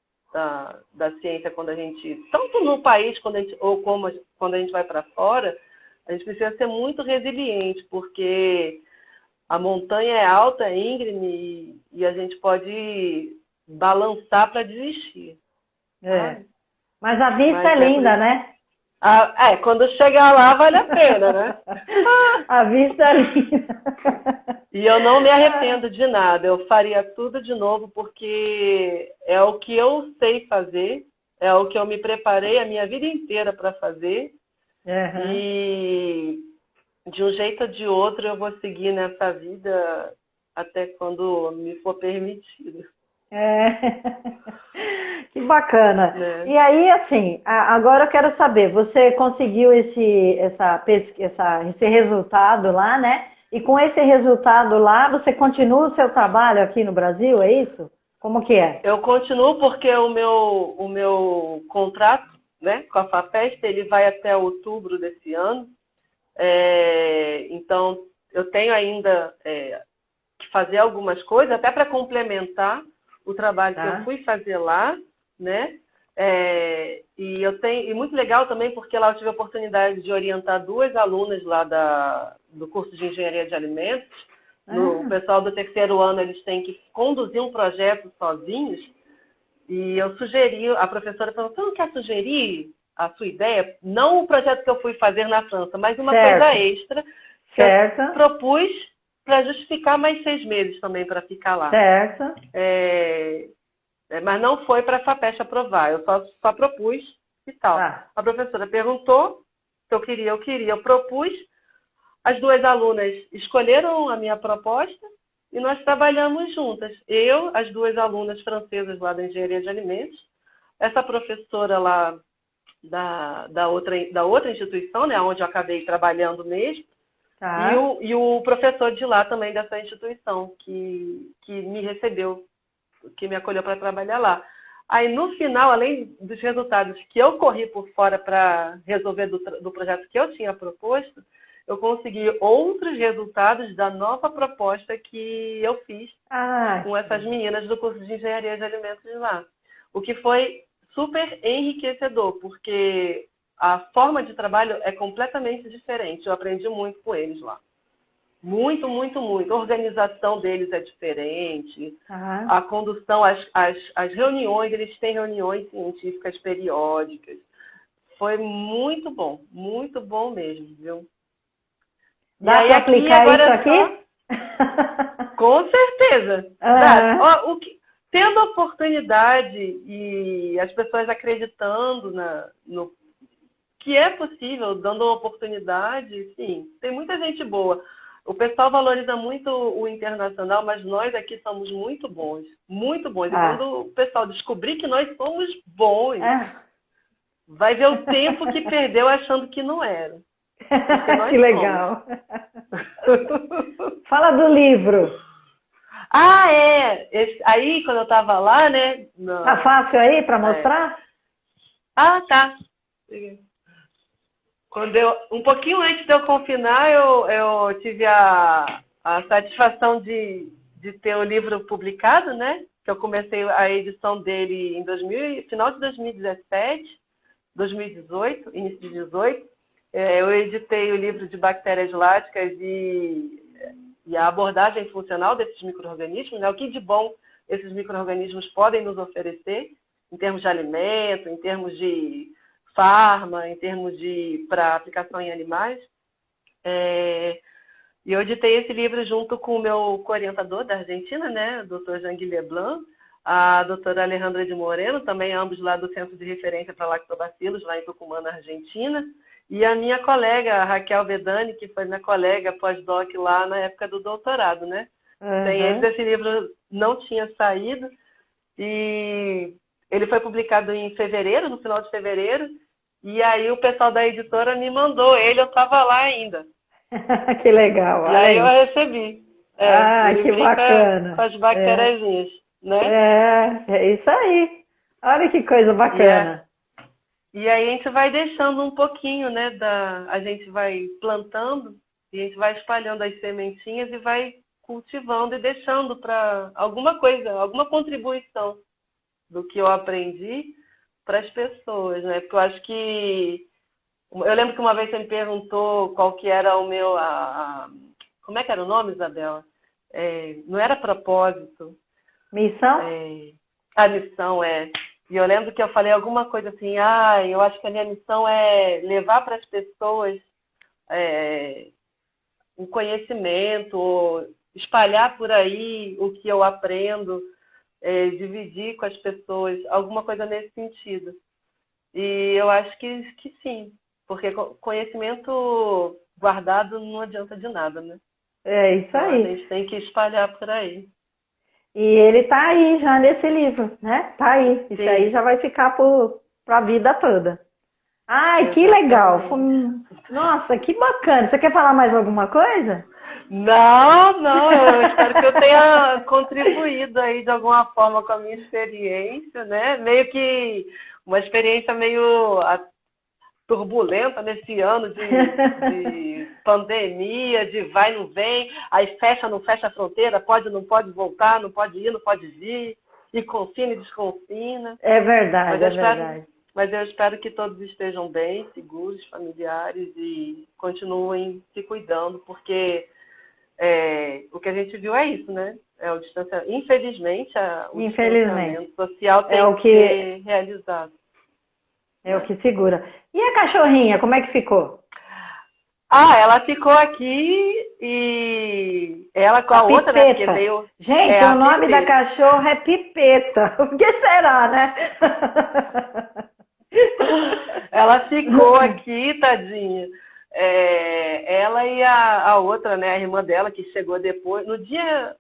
ciência, quando a gente, tanto no país ou como quando a gente vai para fora, a gente precisa ser muito resiliente, porque a montanha é alta, é íngreme, e a gente pode balançar para desistir. Mas a vista é linda, né? Quando chegar lá vale a pena, né? A vista é linda. E eu não me arrependo de nada, eu faria tudo de novo, porque é o que eu sei fazer, é o que eu me preparei a minha vida inteira para fazer, e de um jeito ou de outro eu vou seguir nessa vida até quando me for permitido. Que bacana. Né? E aí, assim, agora eu quero saber, você conseguiu esse resultado lá, né? E com esse resultado lá, você continua o seu trabalho aqui no Brasil, é isso? Como que é? Eu continuo porque o meu contrato, né, com a FAPESP, ele vai até outubro desse ano. Então, eu tenho ainda que fazer algumas coisas, até para complementar o trabalho que eu fui fazer lá, né? E muito legal também, porque lá eu tive a oportunidade de orientar 2 alunas lá do curso de Engenharia de Alimentos. O pessoal do 3º ano, eles têm que conduzir um projeto sozinhos, e eu sugeri, a professora falou: você não quer sugerir a sua ideia? Não o projeto que eu fui fazer na França, mas uma coisa extra que eu propus para justificar mais 6 meses também para ficar lá. Certo. Mas não foi para a FAPESP aprovar, eu só propus e tal. A professora perguntou se eu queria, eu propus, as 2 alunas escolheram a minha proposta e nós trabalhamos juntas. Eu, as 2 alunas francesas lá da Engenharia de Alimentos, essa professora lá da outra instituição, né, onde eu acabei trabalhando mesmo, e o professor de lá também dessa instituição, que me recebeu, que me acolheu para trabalhar lá. Aí, no final, além dos resultados que eu corri por fora para resolver do projeto que eu tinha proposto, eu consegui outros resultados da nova proposta que eu fiz com essas meninas do curso de Engenharia de Alimentos de lá. O que foi super enriquecedor, porque a forma de trabalho é completamente diferente. Eu aprendi muito com eles lá. Muito, muito, muito. A organização deles é diferente. A condução, as reuniões, eles têm reuniões científicas periódicas. Foi muito bom mesmo, viu? Dá para aplicar isso aqui? Com certeza. Tendo a oportunidade e as pessoas acreditando no que é possível, dando uma oportunidade, sim, tem muita gente boa. O pessoal valoriza muito o internacional, mas nós aqui somos muito bons, muito bons. E quando o pessoal descobrir que nós somos bons, vai ver o tempo que perdeu achando que não era. Que legal. Fala do livro. Aí, quando eu estava lá, né? Tá fácil aí para mostrar? Tá. Um pouquinho antes de eu confinar, eu tive a satisfação de ter o livro publicado, né? Que eu comecei a edição dele em final de 2017, 2018, início de 2018. Eu editei o livro de bactérias láticas e a abordagem funcional desses micro-organismos, né? O que de bom esses micro-organismos podem nos oferecer em termos de alimento, em termos de farma, em termos para aplicação em animais. E eu editei esse livro junto com o meu co-orientador da Argentina, né, o Dr. Jean-Guy Leblanc, a doutora Alejandra de Moreno, também ambos lá do Centro de Referência para Lactobacilos, lá em Tucumã, na Argentina, e a minha colega, a Raquel Vedani, que foi minha colega pós-doc lá na época do doutorado, né? Sem eles, esse livro não tinha saído, e ele foi publicado em fevereiro, no final de fevereiro, e aí o pessoal da editora me mandou ele, eu estava lá ainda. Que legal. E aí eu recebi. Que bacana. Com as bactériazinhas, né? É isso aí. Olha que coisa bacana. E aí a gente vai deixando um pouquinho, né? A gente vai plantando e a gente vai espalhando as sementinhas e vai cultivando e deixando para alguma coisa, alguma contribuição do que eu aprendi para as pessoas, né? Porque eu acho que eu lembro que uma vez você me perguntou qual que era o meu... como é que era o nome, Isabela? Não era propósito. Missão? A missão E eu lembro que eu falei alguma coisa assim, eu acho que a minha missão é levar para as pessoas um conhecimento, espalhar por aí o que eu aprendo, dividir com as pessoas, alguma coisa nesse sentido. E eu acho que sim. Porque conhecimento guardado não adianta de nada, né? É isso aí. Então, a gente tem que espalhar por aí. E ele tá aí já nesse livro, né? Tá aí. Isso aí já vai ficar para a vida toda. Ai, que legal. Nossa, que bacana. Você quer falar mais alguma coisa? Não. Eu espero que eu tenha contribuído aí de alguma forma com a minha experiência, né? Meio que uma experiência meio turbulenta nesse ano de pandemia, de vai, não vem, aí fecha, não fecha a fronteira, pode, não pode voltar, não pode ir, não pode vir, e confina e desconfina. É verdade, verdade. Mas eu espero que todos estejam bem, seguros, familiares e continuem se cuidando, porque o que a gente viu é isso, né? O distanciamento. Infelizmente, o distanciamento social tem que ser realizado. É o que segura. E a cachorrinha, como é que ficou? Ela ficou aqui e ela com a outra, né? Porque veio... Gente, o nome da cachorra é Pipeta. O que será, né? Ela ficou aqui, tadinha. Ela e a outra, né? A irmã dela, que chegou depois. Um dia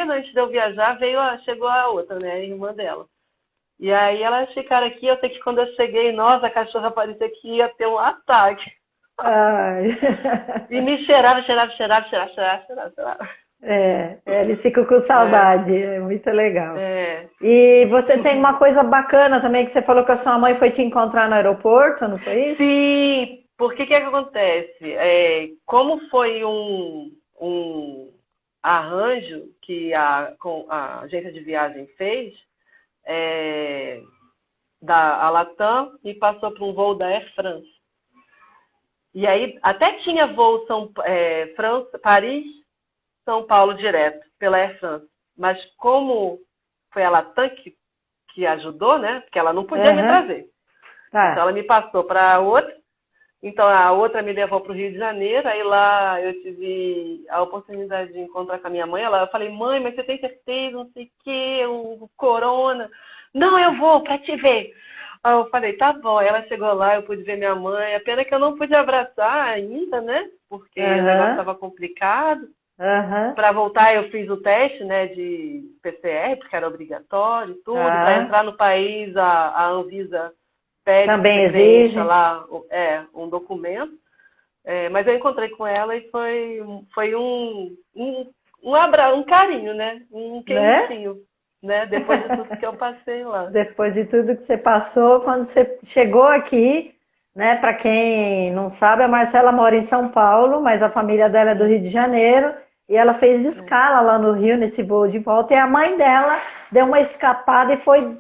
antes de eu viajar, chegou a outra, né? A irmã dela. E aí elas ficaram aqui, eu sei que quando eu cheguei, nossa, a cachorra parecia que ia ter um ataque. E me cheirava. Eles ficam com saudade, é muito legal. E você tem uma coisa bacana também, que você falou que a sua mãe foi te encontrar no aeroporto, não foi isso? Sim, porque que acontece? Como foi um arranjo que a agência de viagem fez, da Latam e passou para um voo da Air France. E aí até tinha voo Paris, São Paulo direto pela Air France. Mas como foi a Latam que ajudou, né? Porque ela não podia me trazer. Então ela me passou para a outra. Então a outra me levou para o Rio de Janeiro. Aí lá eu tive a oportunidade de encontrar com a minha mãe. Eu falei, mãe, mas você tem certeza, não sei o quê, o corona. Não, eu vou para te ver. Aí eu falei, tá bom. Ela chegou lá, eu pude ver minha mãe. A pena que eu não pude abraçar ainda, né? Porque o negócio estava complicado. Para voltar, eu fiz o teste, né, de PCR, porque era obrigatório e tudo. Para entrar no país, a Anvisa pede também exige lá um documento. Mas eu encontrei com ela e foi um abraço, um carinho, né? Um quentinho. Né? Depois de tudo que eu passei lá. Depois de tudo que você passou, quando você chegou aqui, né? Para quem não sabe, a Marcela mora em São Paulo, mas a família dela é do Rio de Janeiro, e ela fez escala lá no Rio, nesse voo de volta, e a mãe dela deu uma escapada e foi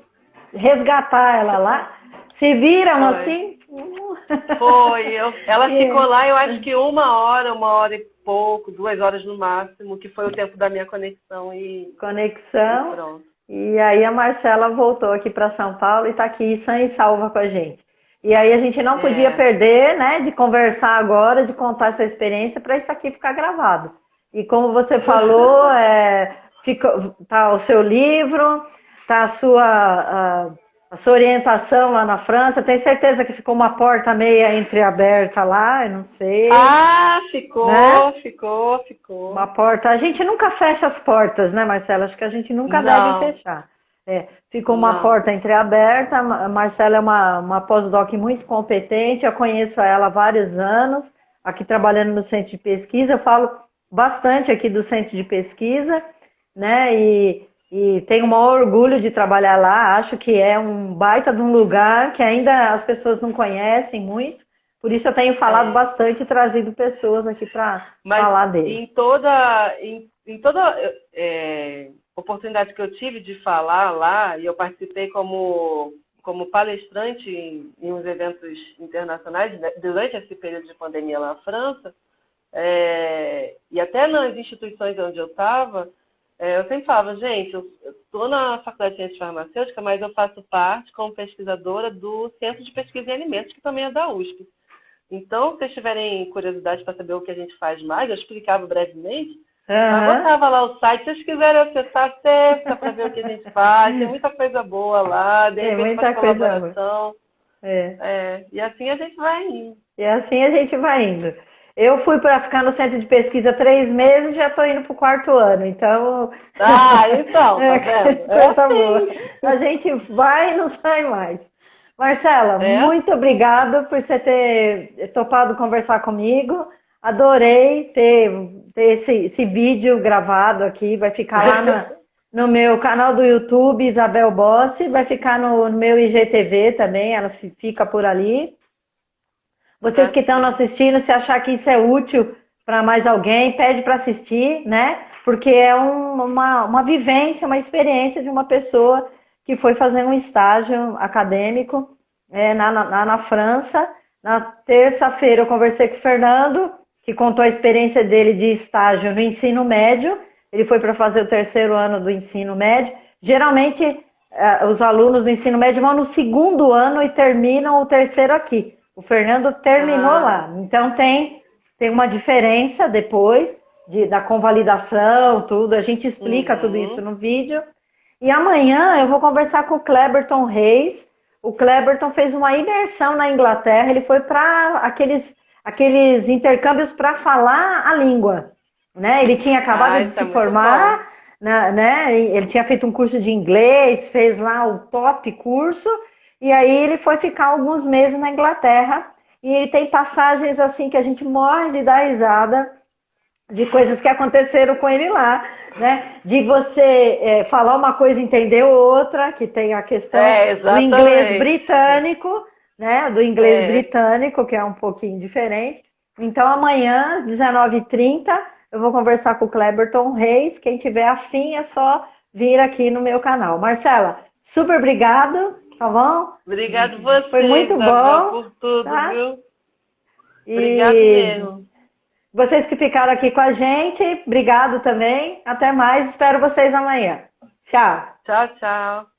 resgatar ela lá. Se viram assim? Ela ficou lá, eu acho que uma hora e pouco, 2 horas no máximo, que foi o tempo da minha conexão. E pronto. E aí a Marcela voltou aqui para São Paulo e está aqui sã e salva com a gente. E aí a gente não podia perder, né, de conversar agora, de contar essa experiência para isso aqui ficar gravado. E como você falou, tá o seu livro, tá a sua orientação lá na França. Tenho certeza que ficou uma porta meia entreaberta lá, eu não sei, Ah, né? ficou. Uma porta. A gente nunca fecha as portas, né, Marcela? Acho que a gente nunca deve Não, fechar. Ficou uma não. porta entreaberta. A Marcela é uma pós-doc muito competente. Eu conheço ela há vários anos, aqui trabalhando no centro de pesquisa. Eu falo bastante aqui do centro de pesquisa, né? E tenho o maior orgulho de trabalhar lá. Acho que é um baita de um lugar que ainda as pessoas não conhecem muito. Por isso eu tenho falado É. bastante e trazido pessoas aqui para Mas falar dele. em toda oportunidade que eu tive de falar lá, e eu participei como palestrante em uns eventos internacionais, né, durante esse período de pandemia lá na França, e até nas instituições onde eu estava, eu sempre falava, gente, eu estou na Faculdade de Ciências Farmacêuticas, mas eu faço parte como pesquisadora do Centro de Pesquisa em Alimentos, que também é da USP. Então, se vocês tiverem curiosidade para saber o que a gente faz mais, eu explicava brevemente, mas Aham. botava lá o site, se vocês quiserem acessar, acessa para ver o que a gente faz, tem muita coisa boa lá, de Tem repente faz muita coisa boa. colaboração, É. e assim a gente vai indo. E assim a gente vai indo. Eu fui para ficar no centro de pesquisa 3 meses e já estou indo para o quarto ano. Então, Ah, então, tá vendo? É coisa boa. assim. A gente vai e não sai mais. Marcela, É? muito obrigada por você ter topado conversar comigo. Adorei ter esse vídeo gravado aqui. Vai ficar lá no meu canal do YouTube, Isabel Bossi. Vai ficar no meu IGTV também, ela fica por ali. Vocês Tá que estão certo. assistindo, se achar que isso é útil para mais alguém, pede para assistir, né? Porque é uma vivência, uma experiência de uma pessoa que foi fazer um estágio acadêmico na França. Na terça-feira eu conversei com o Fernando, que contou a experiência dele de estágio no ensino médio. Ele foi para fazer o terceiro ano do ensino médio. Geralmente, os alunos do ensino médio vão no segundo ano e terminam o terceiro aqui. O Fernando terminou Ah, lá. Então tem uma diferença depois da convalidação, tudo. A gente explica tudo isso uhum. no vídeo. E amanhã eu vou conversar com o Cleberton Reis. O Cleberton fez uma imersão na Inglaterra. Ele foi para aqueles intercâmbios para falar a língua, né? Ele tinha acabado Ah, de isso é se muito bom. formar, né? Ele tinha feito um curso de inglês, fez lá o top curso, e aí ele foi ficar alguns meses na Inglaterra. E ele tem passagens assim que a gente morre de dar risada de coisas que aconteceram com ele lá, né? De você falar uma coisa e entender outra, que tem a questão do inglês Exatamente. britânico, né? Do inglês É, britânico, que é um pouquinho diferente. Então, amanhã, às 19h30, eu vou conversar com o Cleberton Reis. Quem tiver afim é só vir aqui no meu canal. Marcela, super obrigado, tá bom? obrigado Foi você, muito Isabel, bom, por tudo, tá? viu? Obrigado E mesmo. vocês que ficaram aqui com a gente, obrigado também. Até mais, espero vocês amanhã. Tchau. Tchau, tchau.